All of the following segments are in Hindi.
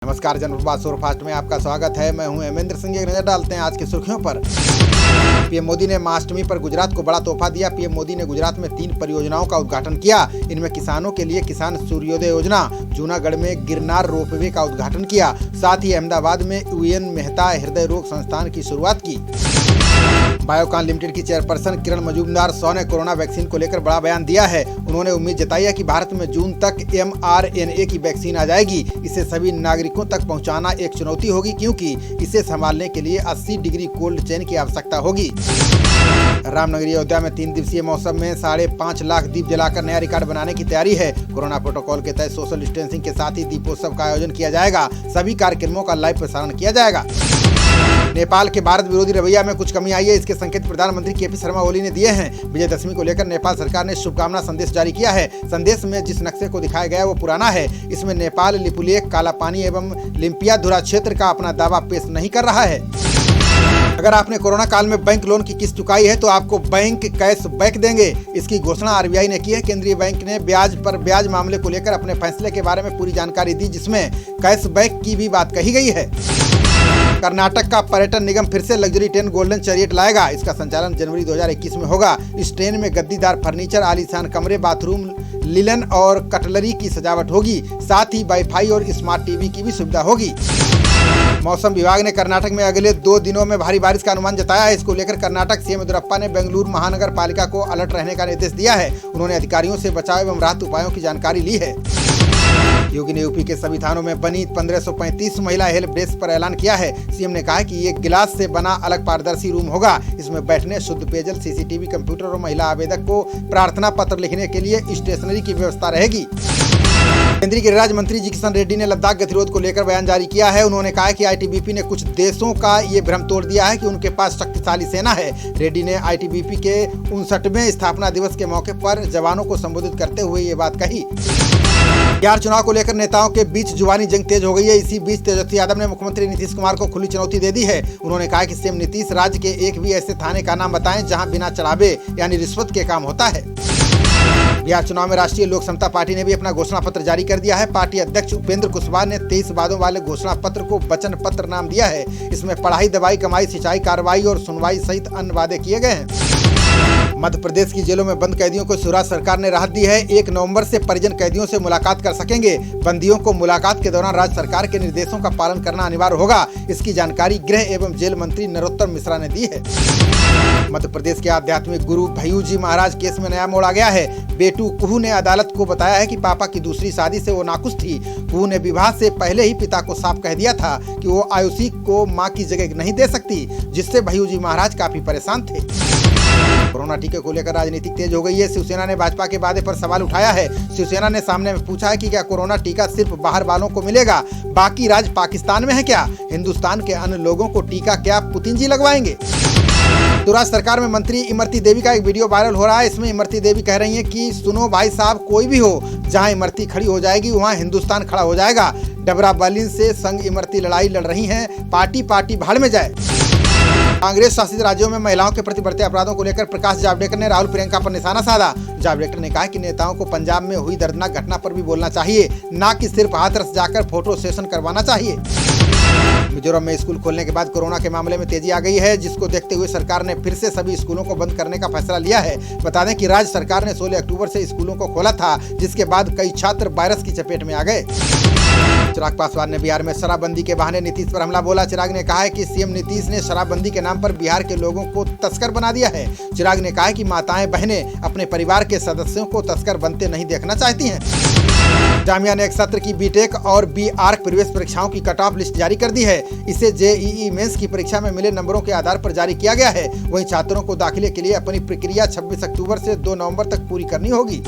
नमस्कार, जनप्रवाद सुपरफास्ट में आपका स्वागत है। मैं हूं हेमेंद्र सिंह। एक नजर डालते हैं आज की सुर्खियों पर। पीएम मोदी ने महाअष्टमी पर गुजरात को बड़ा तोहफा दिया। पीएम मोदी ने गुजरात में 3 परियोजनाओं का उद्घाटन किया। इनमें किसानों के लिए किसान सूर्योदय योजना, जूनागढ़ में गिरनार रोपवे का उद्घाटन किया। साथ ही अहमदाबाद में UN मेहता हृदय रोग संस्थान की शुरुआत की। बायोकॉन लिमिटेड की चेयरपर्सन किरण मजूमदार-शॉ ने कोरोना वैक्सीन को लेकर बड़ा बयान दिया है। उन्होंने उम्मीद जताई है कि भारत में जून तक mRNA की वैक्सीन आ जाएगी। इसे सभी नागरिकों तक पहुंचाना एक चुनौती होगी, क्योंकि इसे संभालने के लिए 80 डिग्री कोल्ड चेन की आवश्यकता होगी। रामनगरी अयोध्या में 3 दिवसीय महोत्सव में 5.5 लाख दीप जलाकर नया रिकॉर्ड बनाने की तैयारी है। कोरोना प्रोटोकॉल के तहत सोशल डिस्टेंसिंग के साथ ही दीपोत्सव का आयोजन किया जाएगा। सभी कार्यक्रमों का लाइव प्रसारण किया जाएगा। नेपाल के भारत विरोधी रवैया में कुछ कमी आई है, इसके संकेत प्रधानमंत्री KP शर्मा ओली ने दिए हैं। विजयदशमी को लेकर नेपाल सरकार ने शुभकामना संदेश जारी किया है। संदेश में जिस नक्शे को दिखाया गया है वो पुराना है। इसमें नेपाल लिपुलेख, कालापानी एवं लिम्पियाधुरा क्षेत्र का अपना दावा पेश नहीं कर रहा है। अगर आपने कोरोना काल में बैंक लोन की किस्त चुकाई है तो आपको बैंक कैश बैक देंगे। इसकी घोषणा RBI ने की है। केंद्रीय बैंक ने ब्याज पर ब्याज मामले को लेकर अपने फैसले के बारे में पूरी जानकारी दी, जिसमें कैश बैक की भी बात कही गई है। कर्नाटक का पर्यटन निगम फिर से लग्जरी ट्रेन गोल्डन चैरियट लाएगा। इसका संचालन जनवरी 2021 में होगा। इस ट्रेन में गद्दीदार फर्नीचर, आलीशान कमरे, बाथरूम, लिलन और कटलरी की सजावट होगी। साथ ही वाईफाई और स्मार्ट टीवी की भी सुविधा होगी। मौसम विभाग ने कर्नाटक में अगले 2 दिनों में भारी बारिश का अनुमान जताया है। इसको लेकर कर्नाटक CM येदियुरप्पा ने बेंगलुरु महानगर पालिका को अलर्ट रहने का निर्देश दिया है। उन्होंने अधिकारियों से बचाव एवं राहत उपायों की जानकारी ली है। योगी ने यूपी के सभी थानों में बनी 1535 महिला हेल्प डेस्क पर ऐलान किया है। CM ने कहा है कि ये गिलास से बना अलग पारदर्शी रूम होगा। इसमें बैठने, शुद्ध पेयजल, CCTV, कंप्यूटर और महिला आवेदक को प्रार्थना पत्र लिखने के लिए स्टेशनरी की व्यवस्था रहेगी। केंद्रीय गृह राज्य मंत्री जी किशन रेड्डी ने लद्दाख गतिरोध को लेकर बयान जारी किया है। उन्होंने कहा कि ITBP ने कुछ देशों का ये भ्रम तोड़ दिया है कि उनके पास शक्तिशाली सेना है। रेड्डी ने ITBP के 59वें स्थापना दिवस के मौके पर जवानों को संबोधित करते हुए ये बात कही। बिहार चुनाव को लेकर नेताओं के बीच जुबानी जंग तेज हो गई है। इसी बीच तेजस्वी यादव ने मुख्यमंत्री नीतीश कुमार को खुली चुनौती दे दी है। उन्होंने कहा कि CM नीतीश राज्य के एक भी ऐसे थाने का नाम बताएं जहां बिना चढ़ावे यानी रिश्वत के काम होता है। बिहार चुनाव में राष्ट्रीय लोक समता पार्टी ने भी अपना घोषणा पत्र जारी कर दिया है। पार्टी अध्यक्ष उपेंद्र कुशवाहा ने 23 वादों वाले घोषणा पत्र को वचन पत्र नाम दिया है। इसमें पढ़ाई, दवाई, कमाई, सिंचाई, कार्रवाई और सुनवाई सहित अन्य वादे किए गए हैं। मध्य प्रदेश की जेलों में बंद कैदियों को राज्य सरकार ने राहत दी है। 1 नवंबर से परिजन कैदियों से मुलाकात कर सकेंगे। बंदियों को मुलाकात के दौरान राज्य सरकार के निर्देशों का पालन करना अनिवार्य होगा। इसकी जानकारी गृह एवं जेल मंत्री नरोत्तम मिश्रा ने दी है। मध्य प्रदेश के आध्यात्मिक गुरु भय्यू जी महाराज केस में नया मोड़ आ गया है। बेटू कुहू ने अदालत को बताया है कि पापा की दूसरी शादी से वो नाखुश थी। कुहू ने विवाह से पहले ही पिता को साफ कह दिया था कि वो आयुषी को मां की जगह नहीं दे सकती, जिससे भय्यू जी महाराज काफी परेशान थे। कोरोना टीके को लेकर राजनीति तेज हो गई है। शिवसेना ने भाजपा के वादे पर सवाल उठाया है। शिवसेना ने सामने में पूछा है कि क्या कोरोना टीका सिर्फ बाहर वालों को मिलेगा, बाकी राज्य पाकिस्तान में है क्या? हिंदुस्तान के अन्य लोगों को टीका क्या पुतिन जी लगवाएंगे? तो राज्य सरकार में मंत्री इमरती देवी का एक वीडियो वायरल हो रहा है। इसमें इमरती देवी कह रही हैं कि सुनो भाई साहब, कोई भी हो, जहां इमरती खड़ी हो जाएगी वहां हिंदुस्तान खड़ा हो जाएगा। डबरा बलिन से संग इमरती लड़ाई लड़ रही हैं। पार्टी भाड़ में जाए। कांग्रेस शासित राज्यों में महिलाओं के प्रति बढ़ते अपराधों को लेकर प्रकाश जावड़ेकर ने राहुल प्रियंका पर निशाना साधा। जावड़ेकर ने कहा कि नेताओं को पंजाब में हुई दर्दनाक घटना पर भी बोलना चाहिए, न कि सिर्फ हाथरस जाकर फोटो सेशन करवाना चाहिए। मिजोरम में स्कूल खोलने के बाद कोरोना के मामले में तेजी आ गई है, जिसको देखते हुए सरकार ने फिर से सभी स्कूलों को बंद करने का फैसला लिया है। बता दें कि राज्य सरकार ने 16 अक्टूबर से स्कूलों को खोला था, जिसके बाद कई छात्र वायरस की चपेट में आ गए। चिराग पासवान ने बिहार में शराबबंदी के बहाने नीतीश पर हमला बोला। चिराग ने कहा है कि CM नीतीश ने शराबबंदी के नाम पर बिहार के लोगों को तस्कर बना दिया है। चिराग ने कहा है कि माताएं बहनें अपने परिवार के सदस्यों को तस्कर बनते नहीं देखना चाहती हैं। जामिया ने एक सत्र की BTech और B.Arch प्रवेश परीक्षाओं की कट ऑफ लिस्ट जारी कर दी है। इसे JEE मेंस की परीक्षा में मिले नंबरों के आधार पर जारी किया गया है। वहीं छात्रों को दाखिले के लिए अपनी प्रक्रिया 26 अक्टूबर से 2 नवंबर तक पूरी करनी होगी।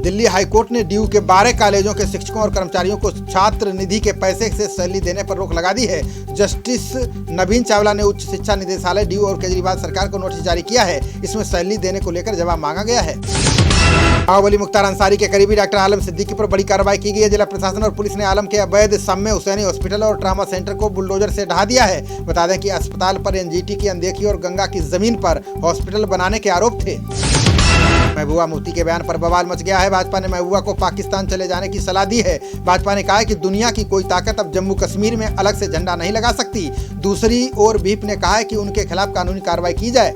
दिल्ली हाईकोर्ट ने DU के 12 कॉलेजों के शिक्षकों और कर्मचारियों को छात्र निधि के पैसे से सैलरी देने पर रोक लगा दी है। जस्टिस नवीन चावला ने उच्च शिक्षा निदेशालय DU और केजरीवाल सरकार को नोटिस जारी किया है। इसमें सैलरी देने को लेकर जवाब मांगा गया है। बाहुबली मुख्तार अंसारी के करीबी डॉक्टर आलम सिद्दीकी पर बड़ी कार्रवाई की गई है। जिला प्रशासन और पुलिस ने आलम के अवैध सम्य हुसैनी हॉस्पिटल और ट्रामा सेंटर को बुलडोजर से ढहा दिया है। बता दें कि अस्पताल पर NGT की अनदेखी और गंगा की जमीन पर हॉस्पिटल बनाने के आरोप थे। महबूबा मुफ्ती के बयान पर बवाल मच गया है। भाजपा ने महबूबा को पाकिस्तान चले जाने की सलाह दी है। भाजपा ने कहा है कि दुनिया की कोई ताकत अब जम्मू कश्मीर में अलग से झंडा नहीं लगा सकती। दूसरी ओर व्हीप ने कहा है कि उनके खिलाफ कानूनी कार्रवाई की जाए।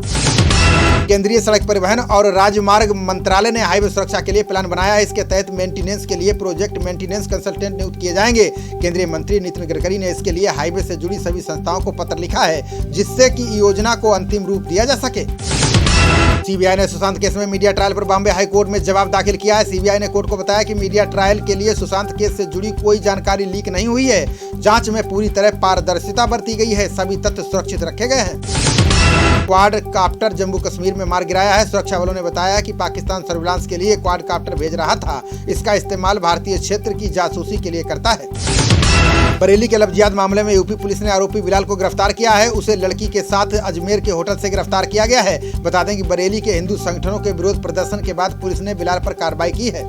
केंद्रीय सड़क परिवहन और राजमार्ग मंत्रालय ने हाईवे सुरक्षा के लिए प्लान बनाया है। इसके तहत मेंटेनेंस के लिए प्रोजेक्ट मेंटेनेंस कंसल्टेंट नियुक्त किए जाएंगे। केंद्रीय मंत्री नितिन गडकरी ने इसके लिए हाईवे से जुड़ी सभी संस्थाओं को पत्र लिखा है, जिससे कि योजना को अंतिम रूप दिया जा सके। सीबीआई ने सुशांत केस में मीडिया ट्रायल पर बॉम्बे हाई कोर्ट में जवाब दाखिल किया है। सीबीआई ने कोर्ट को बताया कि मीडिया ट्रायल के लिए सुशांत केस से जुड़ी कोई जानकारी लीक नहीं हुई है। जांच में पूरी तरह पारदर्शिता बरती गई है। सभी तथ्य सुरक्षित रखे गए हैं। क्वाड काप्टर जम्मू कश्मीर में मार गिराया है। सुरक्षा बलों ने बताया कि पाकिस्तान सर्विलांस के लिए क्वाड काप्टर भेज रहा था। इसका इस्तेमाल भारतीय क्षेत्र की जासूसी के लिए करता है। बरेली के लफ्जियात मामले में यूपी पुलिस ने आरोपी बिलाल को गिरफ्तार किया है। उसे लड़की के साथ अजमेर के होटल से गिरफ्तार किया गया है। बता दें कि बरेली के हिंदू संगठनों के विरोध प्रदर्शन के बाद पुलिस ने बिलाल पर कार्रवाई की है।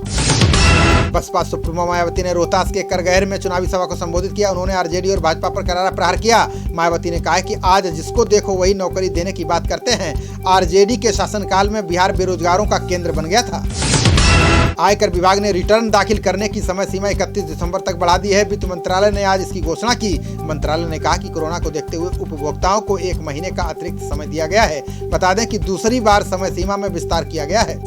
बसपा सुप्रीमो मायावती ने रोहतास के करगहर में चुनावी सभा को संबोधित किया। उन्होंने आरजेडी और भाजपा पर करारा प्रहार किया। मायावती ने कहा कि आज जिसको देखो वही नौकरी देने की बात करते हैं। आरजेडी के शासनकाल में बिहार बेरोजगारों का केंद्र बन गया था। आयकर विभाग ने रिटर्न दाखिल करने की समय सीमा 31 दिसंबर तक बढ़ा दी है। वित्त मंत्रालय ने आज इसकी घोषणा की। मंत्रालय ने कहा कि कोरोना को देखते हुए उपभोक्ताओं को 1 महीने का अतिरिक्त समय दिया गया है। बता दें कि दूसरी बार समय सीमा में विस्तार किया गया है।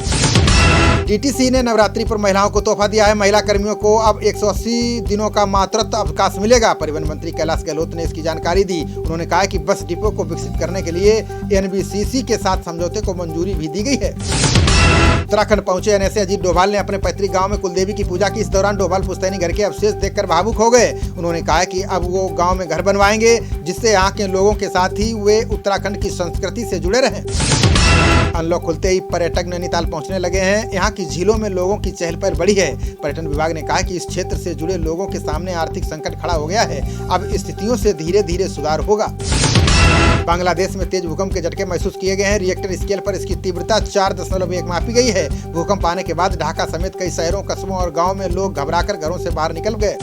टीटीसी ने नवरात्रि पर महिलाओं को तोहफा दिया है। महिला कर्मियों को अब 180 दिनों का मातृत्व अवकाश मिलेगा। परिवहन मंत्री कैलाश गहलोत ने इसकी जानकारी दी। उन्होंने कहा कि बस डिपो को विकसित करने के लिए एनबीसीसी के साथ समझौते को मंजूरी भी दी गई है। उत्तराखंड पहुंचे एनएसए अजीत डोभाल ने अपने पैतृक गांव में कुलदेवी की पूजा की। इस दौरान डोभाल पुश्तैनी घर के अवशेष देखकर भावुक हो गए। उन्होंने कहा कि अब वो गांव में घर बनवाएंगे, जिससे यहाँ के लोगों के साथ ही वे उत्तराखंड की संस्कृति से जुड़े रहें। अनलॉक खुलते ही पर्यटक नैनीताल पहुंचने लगे हैं। यहाँ की झीलों में लोगों की चहल पहल बढ़ी है। पर्यटन विभाग ने कहा कि इस क्षेत्र से जुड़े लोगों के सामने आर्थिक संकट खड़ा हो गया है। अब स्थितियों से धीरे धीरे सुधार होगा। बांग्लादेश में तेज भूकंप के झटके महसूस किए गए हैं। रिएक्टर स्केल पर इसकी तीव्रता 4.1 मापी गई है। भूकंप आने के बाद ढाका समेत कई शहरों, कस्बों और गाँव में लोग घबराकर घरों से बाहर निकल गए।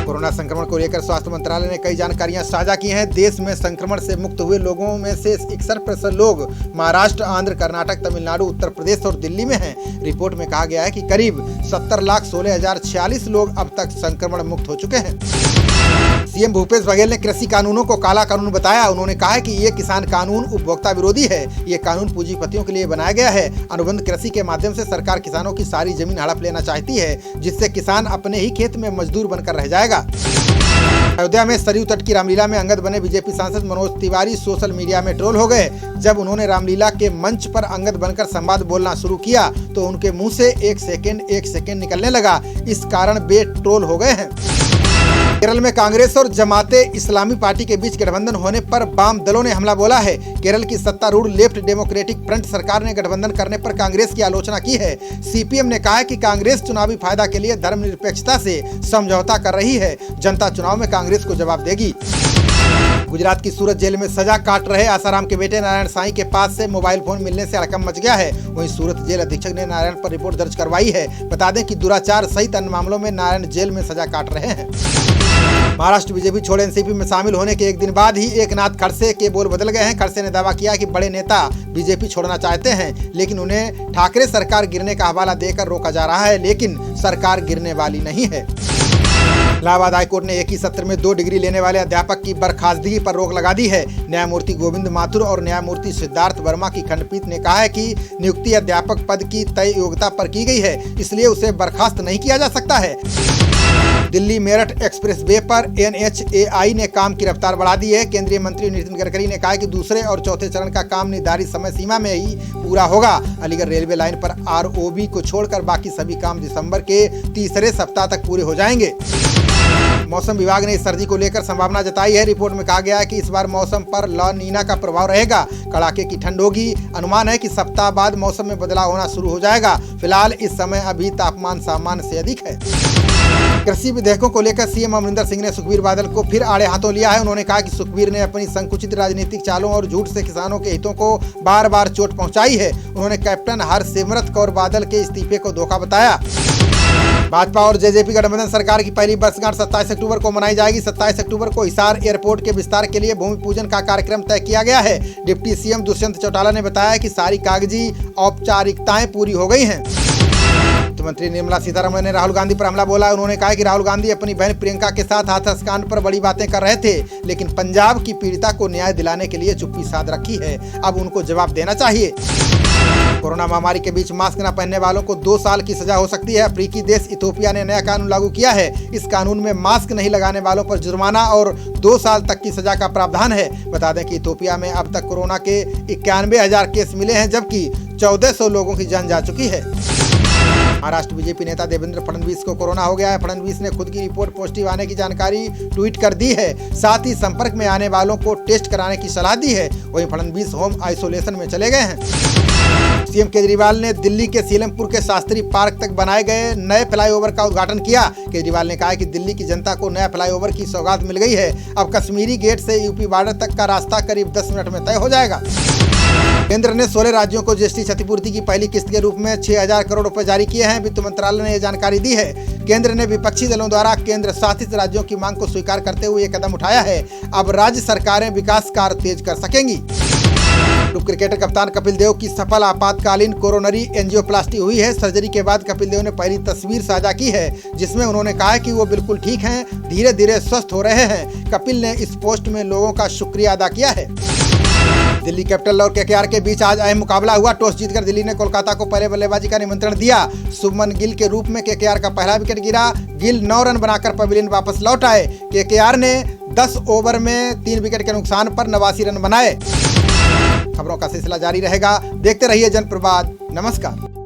कोरोना संक्रमण को लेकर स्वास्थ्य मंत्रालय ने कई जानकारियां साझा की हैं। देश में संक्रमण से मुक्त हुए लोगों में से 61% लोग महाराष्ट्र, आंध्र, कर्नाटक, तमिलनाडु, उत्तर प्रदेश और दिल्ली में हैं। रिपोर्ट में कहा गया है कि करीब 70,16,046 लोग अब तक संक्रमण मुक्त हो चुके हैं। सीएम भूपेश बघेल ने कृषि कानूनों को काला कानून बताया। उन्होंने कहा है कि ये किसान कानून उपभोक्ता विरोधी है। ये कानून पूंजीपतियों के लिए बनाया गया है। अनुबंध कृषि के माध्यम से सरकार किसानों की सारी जमीन हड़प लेना चाहती है, जिससे किसान अपने ही खेत में मजदूर बनकर रह जाएगा। अयोध्या में सरयू तट की रामलीला में अंगद बने बीजेपी सांसद मनोज तिवारी सोशल मीडिया में ट्रोल हो गए। जब उन्होंने रामलीला के मंच पर अंगद बनकर संवाद बोलना शुरू किया तो उनके मुंह से एक सेकेंड निकलने लगा। इस कारण वे ट्रोल हो गए हैं। केरल में कांग्रेस और जमाते इस्लामी पार्टी के बीच गठबंधन होने पर वाम दलों ने हमला बोला है। केरल की सत्तारूढ़ लेफ्ट डेमोक्रेटिक फ्रंट सरकार ने गठबंधन करने पर कांग्रेस की आलोचना की है। सीपीएम ने कहा है कि कांग्रेस चुनावी फायदा के लिए धर्मनिरपेक्षता से समझौता कर रही है। जनता चुनाव में कांग्रेस को जवाब देगी। गुजरात की सूरत जेल में सजा काट रहे आसाराम के बेटे नारायण साईं के पास से मोबाइल फोन मिलने से हड़कंप मच गया है। वहीं सूरत जेल अधीक्षक ने नारायण पर रिपोर्ट दर्ज करवाई है। बता दें कि दुराचार सहित अन्य मामलों में नारायण जेल में सजा काट रहे हैं। महाराष्ट्र बीजेपी छोड़ एनसीपी में शामिल होने के एक दिन बाद ही एकनाथ खड़से के बोल बदल गए हैं। खड़से ने दावा किया कि बड़े नेता बीजेपी छोड़ना चाहते हैं, लेकिन उन्हें ठाकरे सरकार गिरने का हवाला देकर रोका जा रहा है, लेकिन सरकार गिरने वाली नहीं है। इलाहाबाद हाईकोर्ट ने एक ही सत्र में 2 डिग्री लेने वाले अध्यापक की बर्खास्तगी पर रोक लगा दी है। न्यायमूर्ति गोविंद माथुर और न्यायमूर्ति सिद्धार्थ वर्मा की खंडपीठ ने कहा है कि नियुक्ति अध्यापक पद की तय योग्यता पर की गई है, इसलिए उसे बर्खास्त नहीं किया जा सकता है। दिल्ली मेरठ एक्सप्रेस वे पर NHAI ने काम की रफ्तार बढ़ा दी है। केंद्रीय मंत्री नितिन गडकरी ने कहा कि दूसरे और चौथे चरण का काम निर्धारित समय सीमा में ही पूरा होगा। अलीगढ़ रेलवे लाइन पर ROB को छोड़कर बाकी सभी काम दिसंबर के तीसरे सप्ताह तक पूरे हो जाएंगे। मौसम विभाग ने इस सर्दी को लेकर संभावना जताई है। रिपोर्ट में कहा गया है कि इस बार मौसम पर ला नीना का प्रभाव रहेगा। कड़ाके की ठंड होगी। अनुमान है कि सप्ताह बाद मौसम में बदलाव होना शुरू हो जाएगा। फिलहाल इस समय अभी तापमान सामान्य से अधिक है। कृषि विधेयकों को लेकर सीएम अमरिंदर सिंह ने सुखबीर बादल को फिर आड़े हाथों लिया है। उन्होंने कहा कि सुखबीर ने अपनी संकुचित राजनीतिक चालों और झूठ से किसानों के हितों को बार बार चोट पहुंचाई है। उन्होंने कैप्टन हरसिमरत कौर बादल के इस्तीफे को धोखा बताया। भाजपा और जेजेपी गठबंधन सरकार की पहली वर्षगांठ 27 अक्टूबर को मनाई जाएगी। 27 अक्टूबर को हिसार एयरपोर्ट के विस्तार के लिए भूमि पूजन का कार्यक्रम तय किया गया है। डिप्टी सीएम दुष्यंत चौटाला ने बताया कि सारी कागजी औपचारिकताएं पूरी हो गई हैं। वित्त मंत्री निर्मला सीतारमण ने राहुल गांधी पर हमला बोला। उन्होंने कहा कि राहुल गांधी अपनी बहन प्रियंका के साथ हाथरस कांड पर बड़ी बातें कर रहे थे, लेकिन पंजाब की पीड़िता को न्याय दिलाने के लिए चुप्पी साध रखी है। अब उनको जवाब देना चाहिए। कोरोना महामारी के बीच मास्क न पहनने वालों को 2 साल की सजा हो सकती है। अफ्रीकी देश इथोपिया ने नया कानून लागू किया है। इस कानून में मास्क नहीं लगाने वालों पर जुर्माना और 2 साल तक की सजा का प्रावधान है। बता दें कि इथोपिया में अब तक कोरोना के 91,000 केस मिले हैं, जबकि 1400 लोगों की जान जा चुकी है। महाराष्ट्र बीजेपी नेता देवेंद्र फडणवीस को कोरोना हो गया है। फडणवीस ने खुद की रिपोर्ट पॉजिटिव आने की जानकारी ट्वीट कर दी है। साथ ही संपर्क में आने वालों को टेस्ट कराने की सलाह दी है। वहीं फडणवीस होम आइसोलेशन में चले गए हैं। सीएम केजरीवाल ने दिल्ली के सीलमपुर के शास्त्री पार्क तक बनाए गए नए फ्लाईओवर का उद्घाटन किया। केजरीवाल ने कहा कि दिल्ली की जनता को नया फ्लाईओवर की सौगात मिल गई है। अब कश्मीरी गेट से यूपी बॉर्डर तक का रास्ता करीब 10 मिनट में तय हो जाएगा। केंद्र ने 16 राज्यों को जीएसटी क्षतिपूर्ति की पहली किस्त के रूप में 6,000 करोड़ रुपए जारी किए हैं। वित्त मंत्रालय ने यह जानकारी दी है। केंद्र ने विपक्षी दलों द्वारा केंद्र शासित राज्यों की मांग को स्वीकार करते हुए यह कदम उठाया है। अब राज्य सरकारें विकास कार्य तेज कर सकेंगी। पूर्व क्रिकेटर कप्तान कपिल देव की सफल आपातकालीन कोरोनरी एंजियोप्लास्टी हुई है। सर्जरी के बाद कपिल देव ने पहली तस्वीर साझा की है, जिसमें उन्होंने कहा कि वो बिल्कुल ठीक हैं, धीरे धीरे स्वस्थ हो रहे हैं। कपिल ने इस पोस्ट में लोगों का शुक्रिया अदा किया है। दिल्ली कैपिटल और केकेआर के बीच आज अहम मुकाबला हुआ। टॉस जीतकर दिल्ली ने कोलकाता को पहले बल्लेबाजी का निमंत्रण दिया। शुभमन गिल के रूप में केकेआर का पहला विकेट गिरा। गिल 9 रन बनाकर पवेलियन वापस लौट आए। केकेआर ने 10 ओवर में 3 विकेट के नुकसान पर 89 रन बनाए। खबरों का सिलसिला जारी रहेगा। देखते रहिए जनप्रवाद। नमस्कार।